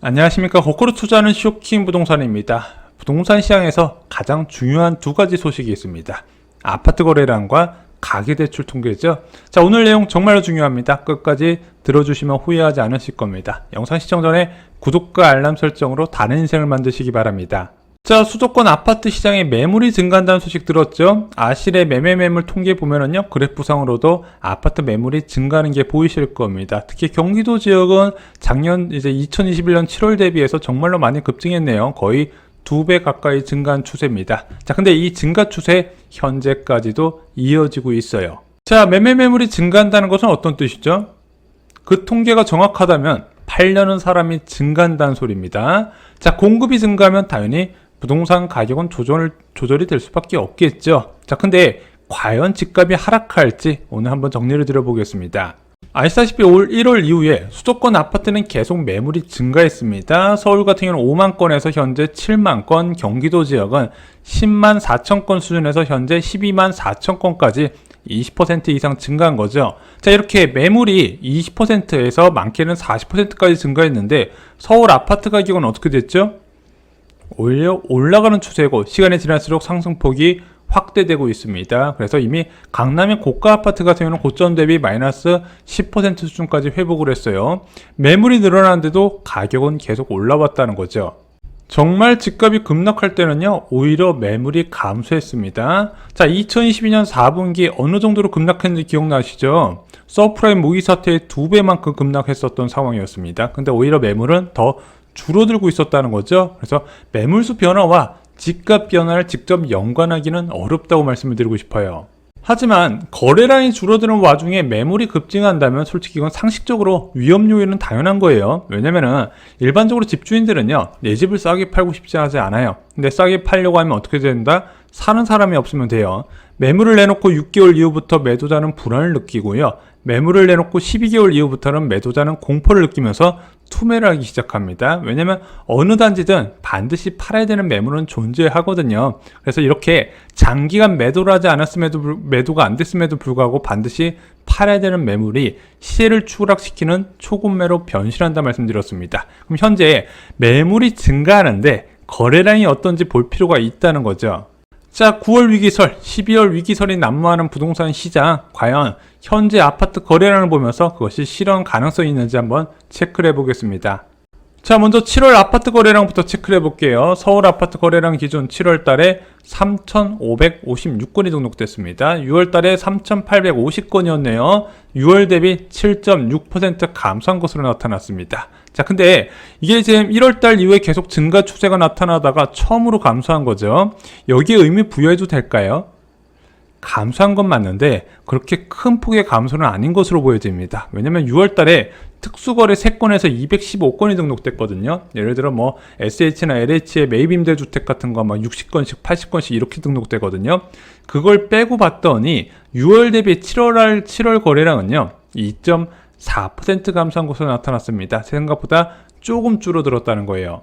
안녕하십니까. 거꾸로 투자하는 쇼킹 부동산입니다. 부동산 시장에서 가장 중요한 두 가지 소식이 있습니다. 아파트 거래량과 가계대출 통계죠. 자, 오늘 내용 정말로 중요합니다. 끝까지 들어주시면 후회하지 않으실 겁니다. 영상 시청 전에 구독과 알람 설정으로 다른 인생을 만드시기 바랍니다. 자, 수도권 아파트 시장에 매물이 증가한다는 소식 들었죠? 아실의 매매매물 통계 보면은요, 그래프상으로도 아파트 매물이 증가하는 게 보이실 겁니다. 특히 경기도 지역은 작년 2021년 7월 대비해서 정말로 많이 급증했네요. 거의 2배 가까이 증가한 추세입니다. 자, 근데 이 증가 추세 현재까지도 이어지고 있어요. 자, 매물이 증가한다는 것은 어떤 뜻이죠? 그 통계가 정확하다면 팔려는 사람이 증가한다는 소리입니다. 자, 공급이 증가하면 당연히 부동산 가격은 조절이 될 수밖에 없겠죠. 자, 근데 과연 집값이 하락할지 오늘 한번 정리를 드려보겠습니다. 아시다시피 올 1월 이후에 수도권 아파트는 계속 매물이 증가했습니다. 서울 같은 경우는 5만 건에서 현재 7만 건, 경기도 지역은 10만 4천 건 수준에서 현재 12만 4천 건까지 20% 이상 증가한 거죠. 자, 이렇게 매물이 20%에서 많게는 40%까지 증가했는데 서울 아파트 가격은 어떻게 됐죠? 오히려 올라가는 추세고 시간이 지날수록 상승폭이 확대되고 있습니다. 그래서 이미 강남의 고가 아파트 같은 경우는 고점 대비 마이너스 10% 수준까지 회복을 했어요. 매물이 늘어나는데도 가격은 계속 올라왔다는 거죠. 정말 집값이 급락할 때는요, 오히려 매물이 감소했습니다. 자, 2022년 4분기 어느 정도로 급락했는지 기억나시죠? 서프라임 모기 사태의 2배만큼 급락했었던 상황이었습니다. 근데 오히려 매물은 더 줄어들고 있었다는 거죠. 그래서 매물수 변화와 집값 변화를 직접 연관하기는 어렵다고 말씀을 드리고 싶어요. 하지만 거래량이 줄어드는 와중에 매물이 급증한다면 솔직히 이건 상식적으로 위험 요인은 당연한 거예요. 왜냐면은 일반적으로 집주인들은요, 내 집을 싸게 팔고 싶지 하지 않아요. 근데 싸게 팔려고 하면 어떻게 된다? 사는 사람이 없으면 돼요. 매물을 내놓고 6개월 이후부터 매도자는 불안을 느끼고요. 매물을 내놓고 12개월 이후부터는 매도자는 공포를 느끼면서 투매를 하기 시작합니다. 왜냐면 어느 단지든 반드시 팔아야 되는 매물은 존재하거든요. 그래서 이렇게 장기간 매도를 하지 않았음에도 매도가 안 됐음에도 불구하고 반드시 팔아야 되는 매물이 시세를 추락시키는 초급매로 변신한다 말씀드렸습니다. 그럼 현재 매물이 증가하는데 거래량이 어떤지 볼 필요가 있다는 거죠. 자, 9월 위기설, 12월 위기설이 난무하는 부동산 시장, 과연 현재 아파트 거래량을 보면서 그것이 실현 가능성이 있는지 한번 체크를 해보겠습니다. 자, 먼저 7월 아파트 거래량부터 체크를 해볼게요. 서울 아파트 거래량 기준 7월 달에 3,556건이 등록됐습니다. 6월 달에 3,850건이었네요. 6월 대비 7.6% 감소한 것으로 나타났습니다. 자, 근데 이게 지금 1월 달 이후에 계속 증가 추세가 나타나다가 처음으로 감소한 거죠. 여기에 의미 부여해도 될까요? 감소한 건 맞는데 그렇게 큰 폭의 감소는 아닌 것으로 보여집니다. 왜냐면 6월 달에 특수거래 3건에서 215건이 등록됐거든요. 예를 들어 뭐 SH나 LH의 매입 임대주택 같은 거 막 60건씩 80건씩 이렇게 등록되거든요. 그걸 빼고 봤더니 6월 대비 7월 거래량은요, 2.4% 감소한 것으로 나타났습니다. 생각보다 조금 줄어들었다는 거예요.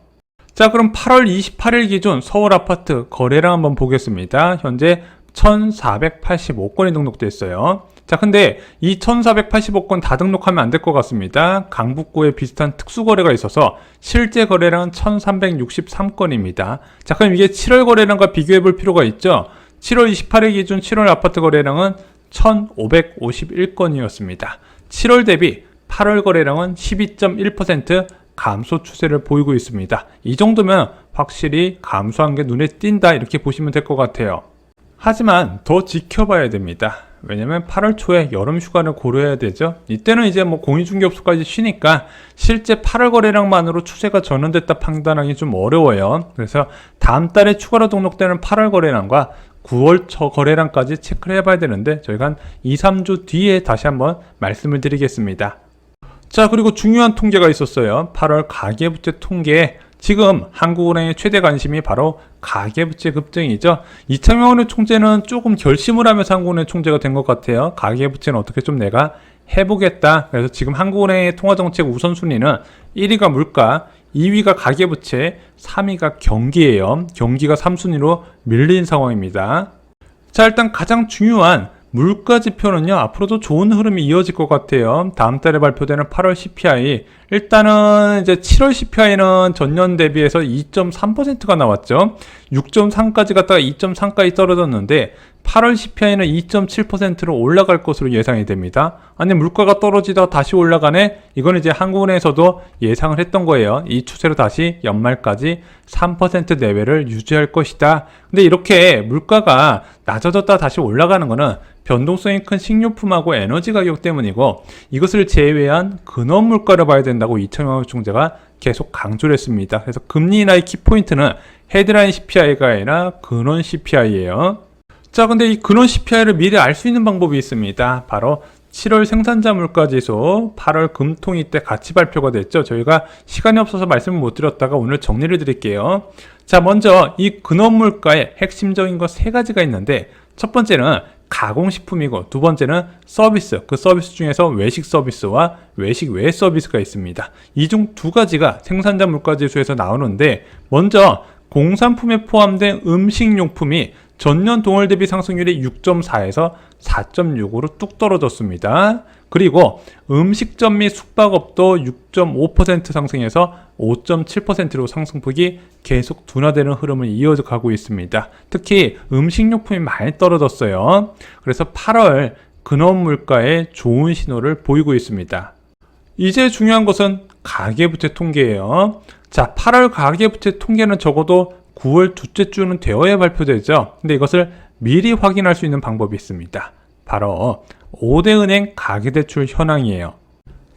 자, 그럼 8월 28일 기준 서울 아파트 거래량 한번 보겠습니다. 현재 1,485건이 등록됐어요. 자, 근데 이 1,485건 다 등록하면 안 될 것 같습니다. 강북구에 비슷한 특수거래가 있어서 실제 거래량은 1,363건입니다. 자, 그럼 이게 7월 거래량과 비교해 볼 필요가 있죠. 7월 28일 기준 7월 아파트 거래량은 1,551건이었습니다. 7월 대비 8월 거래량은 12.1% 감소 추세를 보이고 있습니다. 이 정도면 확실히 감소한 게 눈에 띈다 이렇게 보시면 될 것 같아요. 하지만 더 지켜봐야 됩니다. 왜냐면 8월 초에 여름 휴가를 고려해야 되죠. 이때는 이제 뭐 공인중개업소까지 쉬니까 실제 8월 거래량만으로 추세가 전환됐다 판단하기 좀 어려워요. 그래서 다음 달에 추가로 등록되는 8월 거래량과 9월 초 거래량까지 체크를 해봐야 되는데 저희가 한 2, 3주 뒤에 다시 한번 말씀을 드리겠습니다. 자, 그리고 중요한 통계가 있었어요. 8월 가계부채 통계에 지금 한국은행의 최대 관심이 바로 가계부채 급증이죠. 이창용 총재는 조금 결심을 하면서 한국은행 총재가 된 것 같아요. 가계부채는 어떻게 좀 내가 해보겠다. 그래서 지금 한국은행의 통화정책 우선순위는 1위가 물가, 2위가 가계부채, 3위가 경기예요. 경기가 3순위로 밀린 상황입니다. 자, 일단 가장 중요한 물가 지표는요, 앞으로도 좋은 흐름이 이어질 것 같아요. 다음 달에 발표되는 8월 CPI. 일단은 이제 7월 CPI는 전년 대비해서 2.3%가 나왔죠. 6.3까지 갔다가 2.3까지 떨어졌는데 8월 CPI는 2.7%로 올라갈 것으로 예상이 됩니다. 아니, 물가가 떨어지다가 다시 올라가네? 이건 이제 한국은행에서도 예상을 했던 거예요. 이 추세로 다시 연말까지 3% 내외를 유지할 것이다. 근데 이렇게 물가가 낮아졌다 다시 올라가는 거는 변동성이 큰 식료품하고 에너지 가격 때문이고, 이것을 제외한 근원 물가를 봐야 된다고 이청용 총재가 계속 강조를 했습니다. 그래서 금리 인하의 키포인트는 헤드라인 CPI가 아니라 근원 CPI예요. 자, 근데 이 근원 CPI를 미리 알 수 있는 방법이 있습니다. 바로 7월 생산자 물가지수 8월 금통위 때 같이 발표가 됐죠. 저희가 시간이 없어서 말씀을 못 드렸다가 오늘 정리를 드릴게요. 자, 먼저 이 근원 물가의 핵심적인 거 세 가지가 있는데, 첫 번째는 가공식품이고, 두 번째는 서비스, 그 서비스 중에서 외식 서비스와 외식 외 서비스가 있습니다. 이 중 두 가지가 생산자 물가지수에서 나오는데, 먼저 공산품에 포함된 음식용품이 전년 동월 대비 상승률이 6.4에서 4.6으로 뚝 떨어졌습니다. 그리고 음식점 및 숙박업도 6.5% 상승해서 5.7%로 상승폭이 계속 둔화되는 흐름을 이어가고 있습니다. 특히 음식료품이 많이 떨어졌어요. 그래서 8월 근원 물가에 좋은 신호를 보이고 있습니다. 이제 중요한 것은 가계부채 통계예요. 자, 8월 가계부채 통계는 적어도 9월 둘째 주는 되어야 발표되죠. 근데 이것을 미리 확인할 수 있는 방법이 있습니다. 바로 5대 은행 가계대출 현황이에요.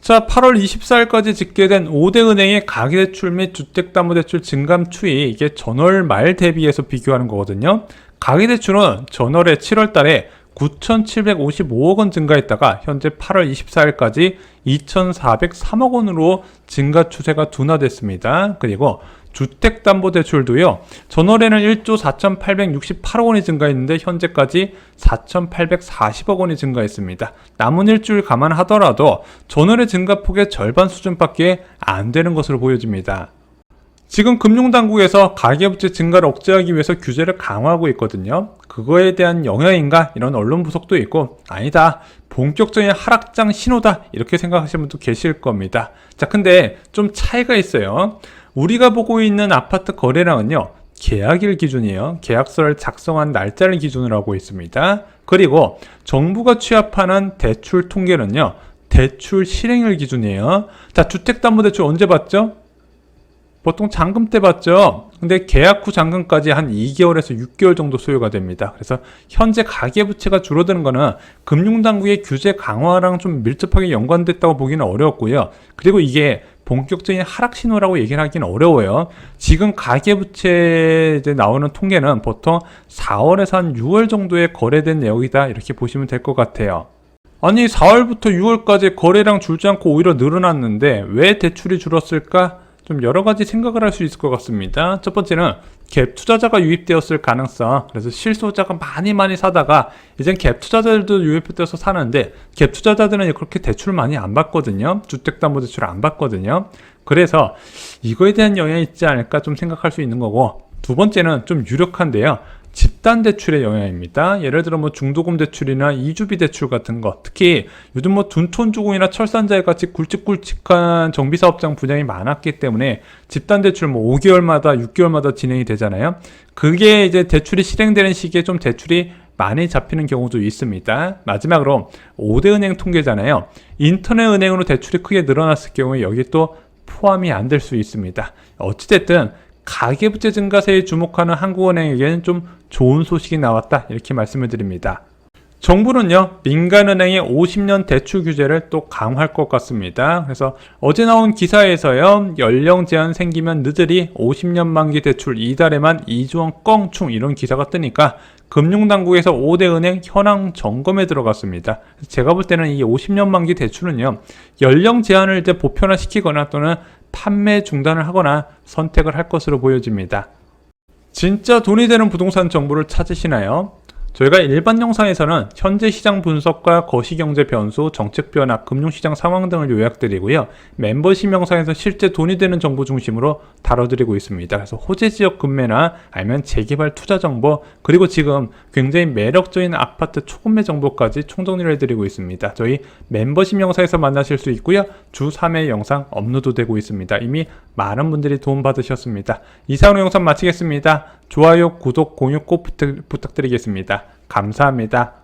자, 8월 24일까지 집계된 5대 은행의 가계대출 및 주택담보대출 증감 추이, 이게 전월 말 대비해서 비교하는 거거든요. 가계대출은 전월에 7월 달에 9,755억 원 증가했다가 현재 8월 24일까지 2,403억 원으로 증가 추세가 둔화됐습니다. 그리고 주택담보대출도요, 전월에는 1조 4,868억 원이 증가했는데 현재까지 4,840억 원이 증가했습니다. 남은 일주일 감안하더라도 전월의 증가폭의 절반 수준밖에 안 되는 것으로 보여집니다. 지금 금융당국에서 가계부채 증가를 억제하기 위해서 규제를 강화하고 있거든요. 그거에 대한 영향인가? 이런 언론 분석도 있고, 아니다, 본격적인 하락장 신호다, 이렇게 생각하시는 분도 계실 겁니다. 자, 근데 좀 차이가 있어요. 우리가 보고 있는 아파트 거래량은요, 계약일 기준이에요. 계약서를 작성한 날짜를 기준으로 하고 있습니다. 그리고 정부가 취합하는 대출 통계는요, 대출 실행일 기준이에요. 자, 주택담보대출 언제 받죠? 보통 잔금 때 받죠. 근데 계약 후 잔금까지 한 2개월에서 6개월 정도 소요가 됩니다. 그래서 현재 가계부채가 줄어드는 거는 금융당국의 규제 강화랑 좀 밀접하게 연관됐다고 보기는 어렵고요. 그리고 이게 본격적인 하락 신호라고 얘기를 하기는 어려워요. 지금 가계부채 이제 나오는 통계는 보통 4월에서 한 6월 정도에 거래된 내역이다, 이렇게 보시면 될 것 같아요. 아니, 4월부터 6월까지 거래량 줄지 않고 오히려 늘어났는데 왜 대출이 줄었을까? 좀 여러 가지 생각을 할 수 있을 것 같습니다. 첫 번째는 갭 투자자가 유입되었을 가능성. 그래서 실소자가 많이 사다가 이젠 갭 투자자들도 유입돼서 사는데, 갭 투자자들은 그렇게 대출을 많이 안 받거든요. 주택담보대출을 안 받거든요. 그래서 이거에 대한 영향이 있지 않을까 좀 생각할 수 있는 거고, 두 번째는 좀 유력한데요, 집단 대출의 영향입니다. 예를 들어 중도금 대출이나 이주비 대출 같은 거, 특히 요즘 둔촌주공이나 철산자에 같이 굵직굵직한 정비사업장 분양이 많았기 때문에 집단 대출 5개월마다 6개월마다 진행이 되잖아요. 그게 이제 대출이 실행되는 시기에 좀 대출이 많이 잡히는 경우도 있습니다. 마지막으로 5대 은행 통계잖아요. 인터넷 은행으로 대출이 크게 늘어났을 경우에 여기 또 포함이 안 될 수 있습니다. 어찌됐든 가계부채 증가세에 주목하는 한국은행에게는 좀 좋은 소식이 나왔다, 이렇게 말씀을 드립니다. 정부는요, 민간은행의 50년 대출 규제를 또 강화할 것 같습니다. 그래서 어제 나온 기사에서요, 연령 제한 생기면 너희들이 50년 만기 대출 이달에만 2조 원 껑충, 이런 기사가 뜨니까 금융당국에서 5대 은행 현황 점검에 들어갔습니다. 제가 볼 때는 이 50년 만기 대출은요, 연령 제한을 이제 보편화시키거나 또는 판매 중단을 하거나 선택을 할 것으로 보여집니다. 진짜 돈이 되는 부동산 정보를 찾으시나요? 저희가 일반 영상에서는 현재 시장 분석과 거시경제 변수, 정책 변화, 금융시장 상황 등을 요약드리고요. 멤버십 영상에서 실제 돈이 되는 정보 중심으로 다뤄드리고 있습니다. 그래서 호재 지역 급매나 아니면 재개발 투자 정보, 그리고 지금 굉장히 매력적인 아파트 초급매 정보까지 총정리를 해드리고 있습니다. 저희 멤버십 영상에서 만나실 수 있고요. 주 3회 영상 업로드 되고 있습니다. 이미 많은 분들이 도움 받으셨습니다. 이상으로 영상 마치겠습니다. 좋아요, 구독, 공유 꼭 부탁드리겠습니다. 감사합니다.